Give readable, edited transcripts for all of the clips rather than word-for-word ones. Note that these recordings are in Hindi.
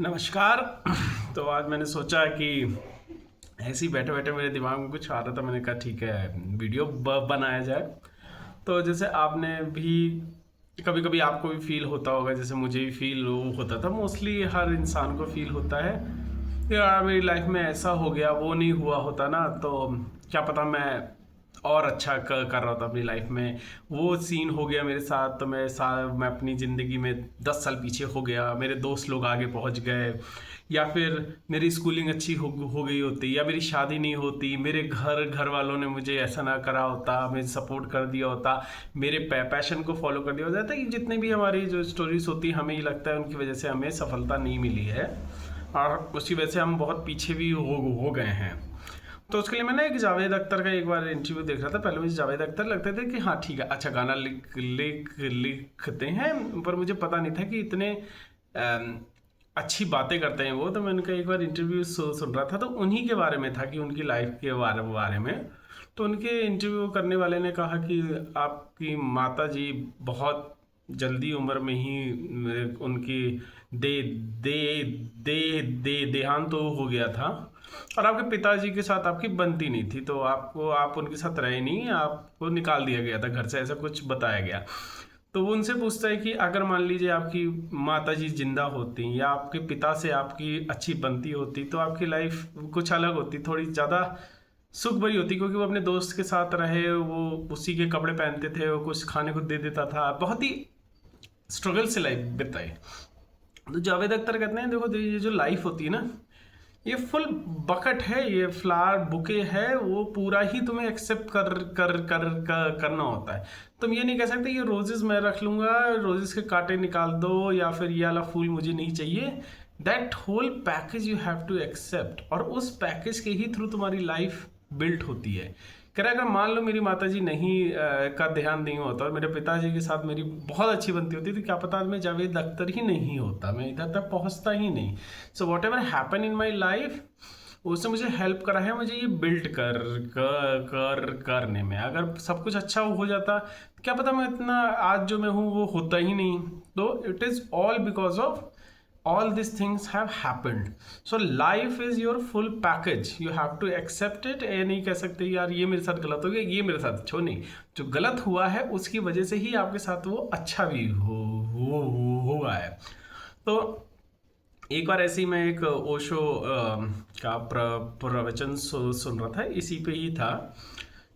नमस्कार। तो आज मैंने सोचा कि ऐसे ही बैठे बैठे मेरे दिमाग में कुछ आ रहा था। मैंने कहा ठीक है वीडियो बनाया जाए। तो जैसे आपने भी कभी कभी आपको भी फील होता होगा, जैसे मुझे भी फील होता था, मोस्टली हर इंसान को फील होता है यार मेरी लाइफ में ऐसा हो गया, वो नहीं हुआ होता ना तो क्या पता मैं और अच्छा कर रहा था अपनी लाइफ में। वो सीन हो गया मेरे साथ तो मैं अपनी ज़िंदगी में 10 साल पीछे हो गया, मेरे दोस्त लोग आगे पहुंच गए, या फिर मेरी स्कूलिंग अच्छी हो गई होती, या मेरी शादी नहीं होती, मेरे घर वालों ने मुझे ऐसा ना करा होता, मुझे सपोर्ट कर दिया होता, मेरे पैशन को फॉलो कर दिया होता। कि जितने भी हमारी जो स्टोरीज होती है हमें ये लगता है उनकी वजह से हमें सफलता नहीं मिली है और उसकी वजह से हम बहुत पीछे भी हो गए हैं। तो उसके लिए मैंने एक जावेद अख्तर का एक बार इंटरव्यू देख रहा था। पहले मुझे जावेद अख्तर लगते थे कि हाँ ठीक है, अच्छा गाना लिखते हैं, पर मुझे पता नहीं था कि इतने अच्छी बातें करते हैं वो। तो मैं उनका एक बार इंटरव्यू सुन रहा था, तो उन्हीं के बारे में था कि उनकी लाइफ के बारे में। तो उनके इंटरव्यू करने वाले ने कहा कि आपकी माता जी बहुत जल्दी उम्र में ही उनकी दे दे दे दे देहांत तो हो गया था, और आपके पिताजी के साथ आपकी बनती नहीं थी, तो आप उनके साथ रहे नहीं, आपको निकाल दिया गया था घर से, ऐसा कुछ बताया गया। तो वो उनसे पूछता है कि अगर मान लीजिए आपकी माता जी जिंदा होती या आपके पिता से आपकी अच्छी बनती होती तो आपकी लाइफ कुछ अलग होती, थोड़ी ज़्यादा सुख भरी होती, क्योंकि वो अपने दोस्त के साथ रहे, वो उसी के कपड़े पहनते थे, वो कुछ खाने को दे देता था, बहुत ही स्ट्रगल से लाइफ बिताई। तो जावेद अख्तर कहते हैं देखो ये जो लाइफ होती है ना, ये फुल बकेट है, ये फ्लावर बुके है, वो पूरा ही तुम्हें एक्सेप्ट करना होता है। तुम ये नहीं कह सकते ये रोजेस मैं रख लूंगा, रोजेस के कांटे निकाल दो, या फिर ये वाला फूल मुझे नहीं चाहिए। That whole package you have to accept, और उस पैकेज के ही थ्रू तुम्हारी लाइफ बिल्ट होती है। कह रहा अगर मान लो मेरी माताजी नहीं का ध्यान नहीं होता और मेरे पिताजी के साथ मेरी बहुत अच्छी बनती होती तो क्या पता आज मैं जावेद अख्तर ही नहीं होता, मैं इधर तक पहुंचता ही नहीं। So what ever happen in my life, उसने मुझे हेल्प करा है मुझे ये बिल्ड करने में। अगर सब कुछ अच्छा हो जाता क्या पता मैं इतना आज जो मैं हूँ वो होता ही नहीं। तो it is all because of all these things have happened. So life is your full package, you have to accept it। ये नहीं कह सकते यार ये मेरे साथ गलत हो गया, ये मेरे साथ अच्छा नहीं, जो गलत हुआ है उसकी वजह से ही आपके साथ वो अच्छा भी हुआ है। तो एक बार ऐसे ही मैं एक ओशो का प्रवचन सुन रहा था, इसी पे ही था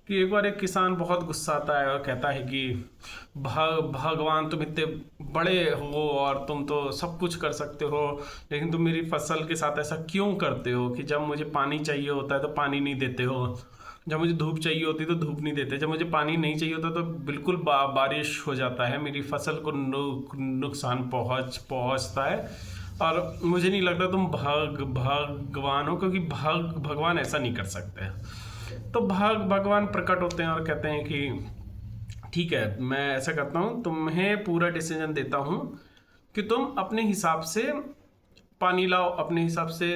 कि एक बार एक किसान बहुत गुस्साता है और कहता है कि भगवान तुम इतने बड़े हो और तुम तो सब कुछ कर सकते हो, लेकिन तुम मेरी फसल के साथ ऐसा क्यों करते हो कि जब मुझे पानी चाहिए होता है तो पानी नहीं देते हो, जब मुझे धूप चाहिए होती तो धूप नहीं देते, जब मुझे पानी नहीं चाहिए होता तो बिल्कुल बारिश हो जाता है, मेरी फसल को नुकसान पहुंचता है। और मुझे नहीं लगता तुम भगवान हो, क्योंकि भगवान ऐसा नहीं कर सकते। तो भगवान प्रकट होते हैं और कहते हैं कि ठीक है मैं ऐसा करता हूँ, तुम्हें पूरा डिसीजन देता हूँ कि तुम अपने हिसाब से पानी लाओ, अपने हिसाब से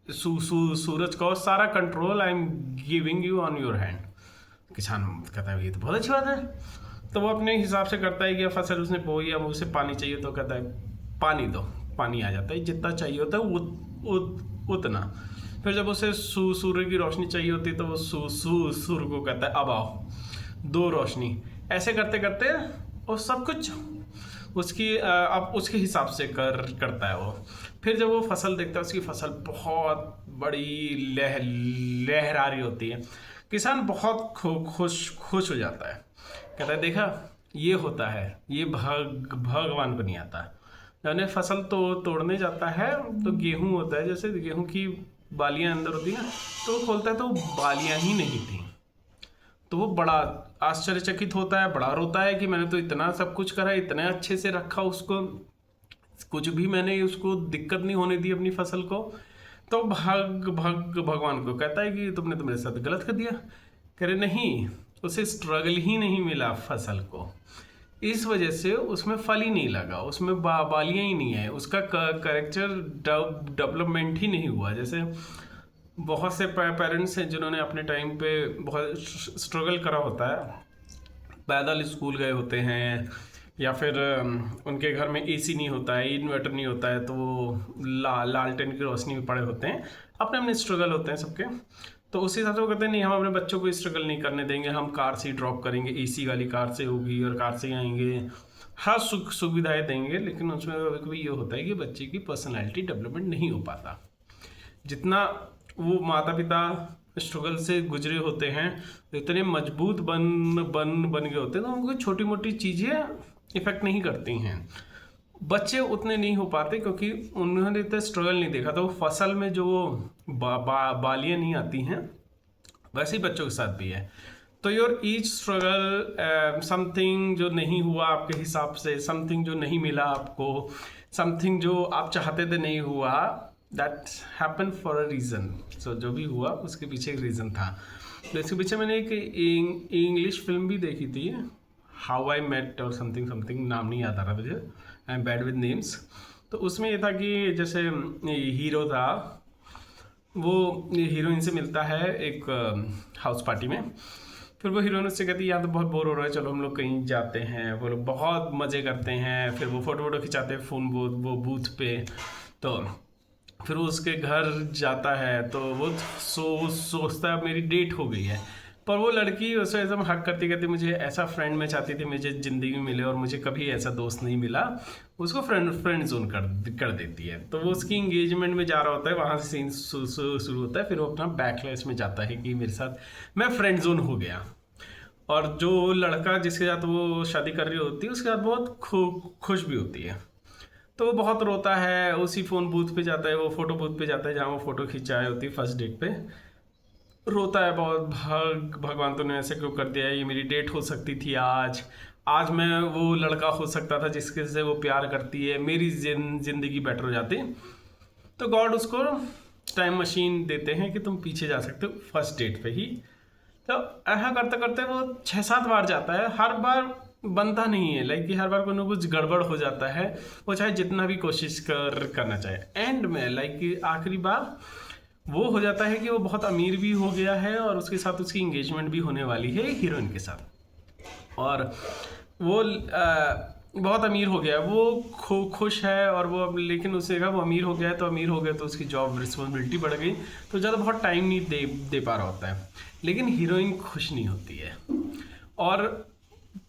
सूरज को, सारा control I am giving you on your hand. किसान कहता है ये तो बहुत अच्छी बात है। तो वो अपने हिसाब से करता है कि फसल उसने बोई, अब उसे पानी चाहिए तो कहता है पानी दो, पानी आ जाता है, जितना चाहिए होता है उतना। फिर जब उसे सूर्य की रोशनी चाहिए होती है तो वो सूर्य को कहता है अब आओ दो रोशनी। ऐसे करते करते वो सब कुछ उसकी अब उसके हिसाब से करता है वो। फिर जब वो फसल देखता है उसकी फसल बहुत बड़ी लहरा रही होती है, किसान बहुत खुश हो जाता है, कहता है देखा ये होता है, ये भगवान को नहीं आता। जब फसल तोड़ने जाता है तो गेहूं होता है, जैसे गेहूं की बालियां अंदर होती है ना, तो वो खोलता है तो बालियां ही नहीं थी। तो वो बड़ा आश्चर्यचकित होता है, बड़ा रोता है कि मैंने तो इतना सब कुछ करा, इतने अच्छे से रखा उसको, कुछ भी मैंने उसको दिक्कत नहीं होने दी अपनी फसल को। तो भगवान को कहता है कि तुमने तो मेरे साथ गलत कर दिया। कह रहे नहीं, उसे स्ट्रगल ही नहीं मिला फसल को, इस वजह से उसमें फल ही नहीं लगा, उसमें बालियाँ ही नहीं है, उसका करेक्टर डेवलपमेंट ही नहीं हुआ। जैसे बहुत से पेरेंट्स हैं जिन्होंने अपने टाइम पे बहुत स्ट्रगल करा होता है, पैदल स्कूल गए होते हैं, या फिर उनके घर में एसी नहीं होता है, इन्वर्टर नहीं होता है, तो वो लालटेन की रोशनी में पड़े होते हैं। अपने अपने स्ट्रगल होते हैं सबके। तो उसी हिसाब से वो कहते हैं नहीं, हम अपने बच्चों को स्ट्रगल नहीं करने देंगे, हम कार से ही ड्रॉप करेंगे, एसी वाली कार से होगी और कार से ही आएंगे, हर सुविधाएं देंगे। लेकिन उसमें कभी कभी ये होता है कि बच्चे की पर्सनैलिटी डेवलपमेंट नहीं हो पाता। जितना वो माता पिता स्ट्रगल से गुजरे होते हैं, इतने मजबूत बन गए होते हैं, तो उनको छोटी मोटी चीज़ें इफेक्ट नहीं करती हैं। बच्चे उतने नहीं हो पाते क्योंकि उन्होंने इतना स्ट्रगल नहीं देखा। तो फसल में जो बालियाँ नहीं आती हैं, वैसे ही बच्चों के साथ भी है। तो योर ईच स्ट्रगल, समथिंग जो नहीं हुआ आपके हिसाब से, समथिंग जो नहीं मिला आपको, समथिंग जो आप चाहते थे नहीं हुआ, that happen for a reason. So जो भी हुआ उसके पीछे एक रीज़न था। तो इसके पीछे मैंने एक इंग्लिश फिल्म भी देखी थी, हाउ आई मेट और समथिंग समथिंग, नाम नहीं याद आ रहा मुझे, I am bad with names. तो उसमें ये था कि जैसे हीरो था, वो हीरोइन से मिलता है एक हाउस पार्टी में। फिर वो हीरोइन उससे कहती है यहाँ तो बहुत बोर हो रहा है, चलो हम लोग कहीं जाते हैं। वो लोग बहुत मज़े करते हैं, फिर वो फोटो खिंचाते हैं फ़ोन वो बूथ पे। तो फिर वो उसके घर जाता है, तो वो सोचता है मेरी डेट हो गई है। पर वो लड़की उसे एकदम हक करती कहती मुझे ऐसा फ्रेंड मैं चाहती थी मुझे ज़िंदगी में मिले, और मुझे कभी ऐसा दोस्त नहीं मिला। उसको फ्रेंड जोन कर देती है। तो वो उसकी इंगेजमेंट में जा रहा होता है, वहाँ से सीन शुरू होता है। फिर वो अपना बैकलैश में जाता है कि मेरे साथ मैं फ्रेंड जोन हो गया। और जो लड़का जिसके साथ वो शादी कर रही होती है उसके साथ बहुत खुश भी होती है। तो वो बहुत रोता है, उसी फ़ोन बूथ पे जाता है, वो फ़ोटो बूथ पे जाता है जहाँ वो फ़ोटो खिंचाई होती है फर्स्ट डेट पे। रोता है बहुत, भगवान तूने ऐसे क्यों कर दिया, ये मेरी डेट हो सकती थी आज मैं वो लड़का हो सकता था जिसके से वो प्यार करती है, मेरी ज़िंदगी बेटर हो जाती। तो गॉड उसको टाइम मशीन देते हैं कि तुम पीछे जा सकते हो फर्स्ट डेट पे ही। तो ऐसा करते करते वो 6-7 बार जाता है, हर बार बनता नहीं है, लाइक कि हर बार कोई ना कुछ गड़बड़ हो जाता है, वो चाहे जितना भी कोशिश करना चाहे। एंड में लाइक कि आखिरी बार वो हो जाता है कि वो बहुत अमीर भी हो गया है और उसके साथ उसकी इंगेजमेंट भी होने वाली है हीरोइन के साथ। और वो बहुत अमीर हो गया, वो खुश है। और वो अब लेकिन उसे कहा वो अमीर हो गया है, तो अमीर हो गया तो उसकी जॉब रिस्पॉन्सिबिलिटी बढ़ गई, तो ज़्यादा बहुत टाइम नहीं दे पा रहा होता है। लेकिन हीरोइन खुश नहीं होती है। और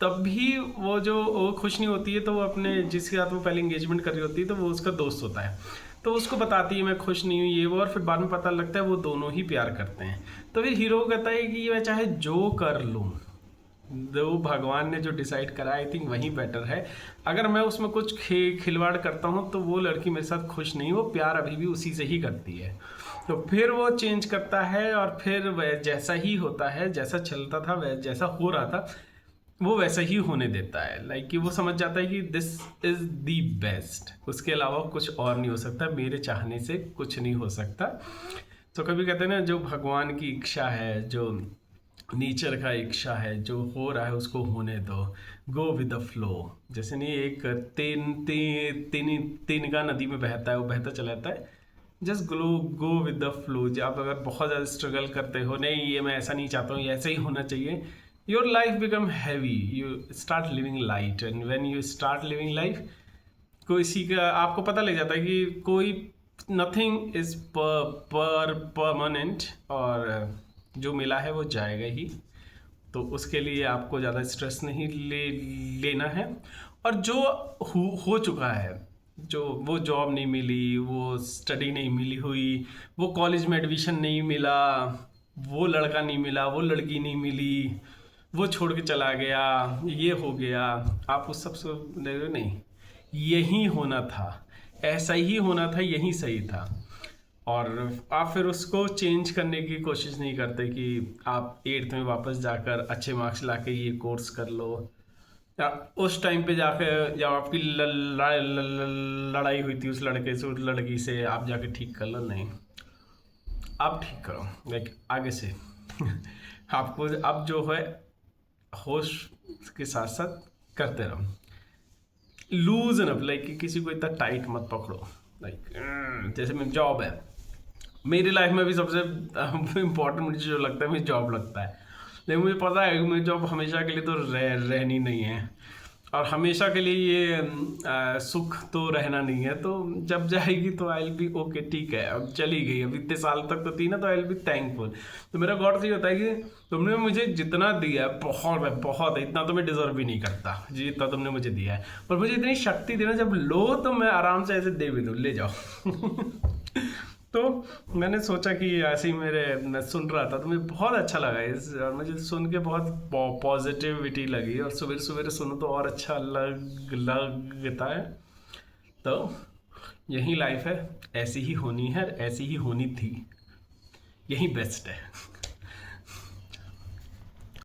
तब भी वो खुश नहीं होती है, तो वो अपने जिसके साथ वो पहले इंगेजमेंट कर रही होती है, तो वो उसका दोस्त होता है, तो उसको बताती है मैं खुश नहीं हूँ ये वो। और फिर बाद में पता लगता है वो दोनों ही प्यार करते हैं। तो फिर हीरो कहता है कि मैं चाहे जो कर लूँ, जो भगवान ने जो डिसाइड करा आई थिंक वही बेटर है। अगर मैं उसमें कुछ खिलवाड़ करता हूँ तो वो लड़की मेरे साथ खुश नहीं, वो प्यार अभी भी उसी से ही करती है। तो फिर वो चेंज करता है और फिर वह जैसा ही होता है, जैसा चलता था वह जैसा हो रहा था वो वैसा ही होने देता है। लाइक कि वो समझ जाता है कि दिस इज़ दी बेस्ट, उसके अलावा कुछ और नहीं हो सकता, मेरे चाहने से कुछ नहीं हो सकता। तो कभी कहते हैं ना, जो भगवान की इच्छा है, जो नेचर का इच्छा है, जो हो रहा है उसको होने दो, गो विद द फ्लो। जैसे नहीं एक तिनका नदी में बहता है, वो बहता चला जाता है, just go with the flow. जब आप अगर बहुत ज़्यादा स्ट्रगल करते हो, नहीं ये मैं ऐसा नहीं चाहता हूँ, ये ऐसे ही होना चाहिए, your life become heavy, you start living light. And when you start living life, कोई सी का आपको पता लग जाता है कि कोई नथिंग इज परमानेंट, और जो मिला है वो जाएगा ही। तो उसके लिए आपको ज़्यादा स्ट्रेस नहीं लेना है। और जो हो चुका है, जो वो जॉब नहीं मिली, वो स्टडी नहीं मिली हुई, वो कॉलेज में एडमिशन नहीं मिला, वो लड़का नहीं मिला, वो लड़की नहीं मिली, वो छोड़ के चला गया, ये हो गया, आप उस सब से नहीं, यही होना था, ऐसा ही होना था, यही सही था। और आप फिर उसको चेंज करने की कोशिश नहीं करते कि आप 8th में वापस जाकर अच्छे मार्क्स लाके ये कोर्स कर लो, या उस टाइम पे जाकर जब आपकी लड़ाई हुई थी उस लड़के से, उस लड़की से, आप जाके ठीक कर लो। नहीं, आप ठीक करो, लाइक आगे से आपको अब जो है होश के साथ साथ करते रहो, लूज अप, लाइक किसी को इतना टाइट मत पकड़ो। लाइक जैसे मैं जॉब है मेरी लाइफ में भी सबसे इम्पोर्टेंट मुझे जो लगता है, मुझे जॉब लगता है। लेकिन मुझे पता है कि मेरी जॉब हमेशा के लिए तो रहनी नहीं है। और हमेशा के लिए ये सुख तो रहना नहीं है, तो जब जाएगी तो आई विल बी ओके, ठीक है अब चली गई, अब इतने साल तक तो थी ना, तो आई विल बी थैंकफुल। तो मेरा गॉड से ये होता है कि तुमने मुझे जितना दिया है बहुत है, बहुत है, इतना तो मैं डिजर्व भी नहीं करता जी, इतना तुमने मुझे दिया है, पर मुझे इतनी शक्ति देना, जब लो तो मैं आराम से ऐसे दे भी दूँ, ले जाओ। तो मैंने सोचा कि ऐसे ही मैं सुन रहा था तो मुझे बहुत अच्छा लगा इस, और मुझे सुन के बहुत पॉजिटिविटी लगी, और सुबह सुबह सुनो तो और अच्छा लगता है। तो यही लाइफ है, ऐसी ही होनी है, ऐसी ही होनी थी, यही बेस्ट है।